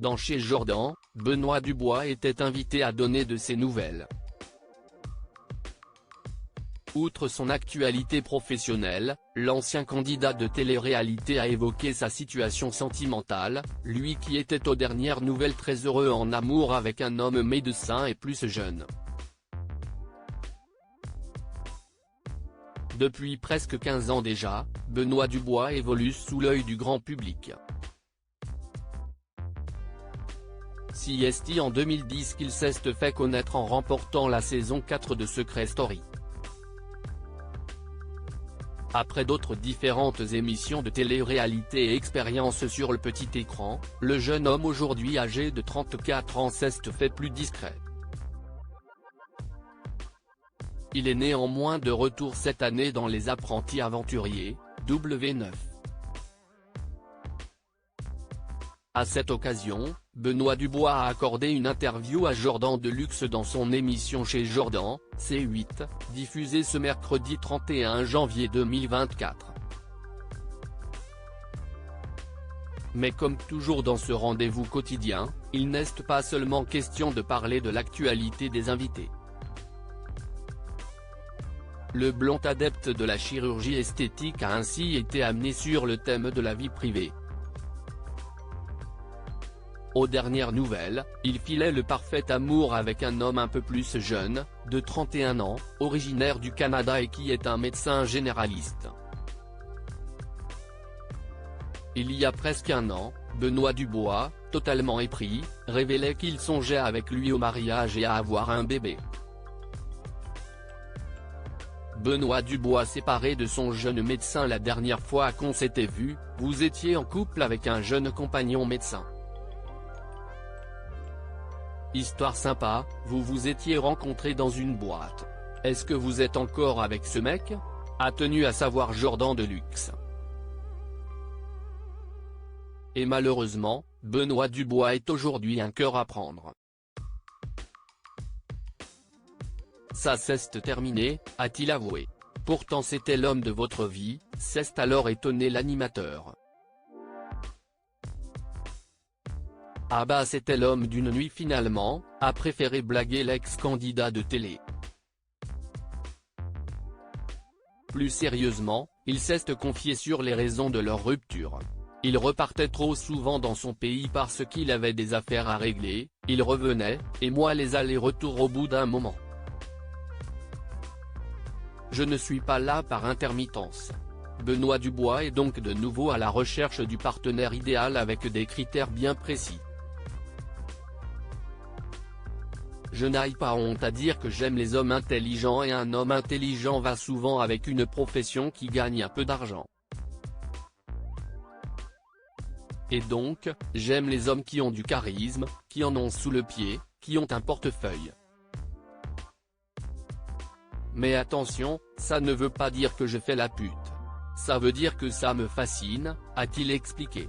Dans Chez Jordan, Benoît Dubois était invité à donner de ses nouvelles. Outre son actualité professionnelle, l'ancien candidat de télé-réalité a évoqué sa situation sentimentale, lui qui était aux dernières nouvelles très heureux en amour avec un homme médecin et plus jeune. Depuis presque 15 ans déjà, Benoît Dubois évolue sous l'œil du grand public. C'est en 2010 qu'il s'est fait connaître en remportant la saison 4 de Secret Story. Après d'autres différentes émissions de télé-réalité et expériences sur le petit écran, le jeune homme aujourd'hui âgé de 34 ans s'est fait plus discret. Il est néanmoins de retour cette année dans Les Apprentis Aventuriers, W9. À cette occasion, Benoît Dubois a accordé une interview à Jordan Deluxe dans son émission Chez Jordan, C8, diffusée ce mercredi 31 janvier 2024. Mais comme toujours dans ce rendez-vous quotidien, il n'est pas seulement question de parler de l'actualité des invités. Le blond adepte de la chirurgie esthétique a ainsi été amené sur le thème de la vie privée. Aux dernières nouvelles, il filait le parfait amour avec un homme un peu plus jeune, de 31 ans, originaire du Canada et qui est un médecin généraliste. Il y a presque un an, Benoît Dubois, totalement épris, révélait qu'il songeait avec lui au mariage et à avoir un bébé. Benoît Dubois séparé de son jeune médecin la dernière fois qu'on s'était vu, vous étiez en couple avec un jeune compagnon médecin. Histoire sympa, vous vous étiez rencontrés dans une boîte. Est-ce que vous êtes encore avec ce mec ? A tenu à savoir Jordan Deluxe. Et malheureusement, Benoît Dubois est aujourd'hui un cœur à prendre. Ça s'est terminé, a-t-il avoué. Pourtant c'était l'homme de votre vie, s'est alors étonné l'animateur. Ah bah c'était l'homme d'une nuit finalement, a préféré blaguer l'ex-candidat de télé. Plus sérieusement, il s'est confié sur les raisons de leur rupture. Il repartait trop souvent dans son pays parce qu'il avait des affaires à régler, il revenait, et moi les allers-retours au bout d'un moment. Je ne suis pas là par intermittence. Benoît Dubois est donc de nouveau à la recherche du partenaire idéal avec des critères bien précis. Je n'ai pas honte à dire que j'aime les hommes intelligents et un homme intelligent va souvent avec une profession qui gagne un peu d'argent. Et donc, j'aime les hommes qui ont du charisme, qui en ont sous le pied, qui ont un portefeuille. Mais attention, ça ne veut pas dire que je fais la pute. Ça veut dire que ça me fascine, a-t-il expliqué.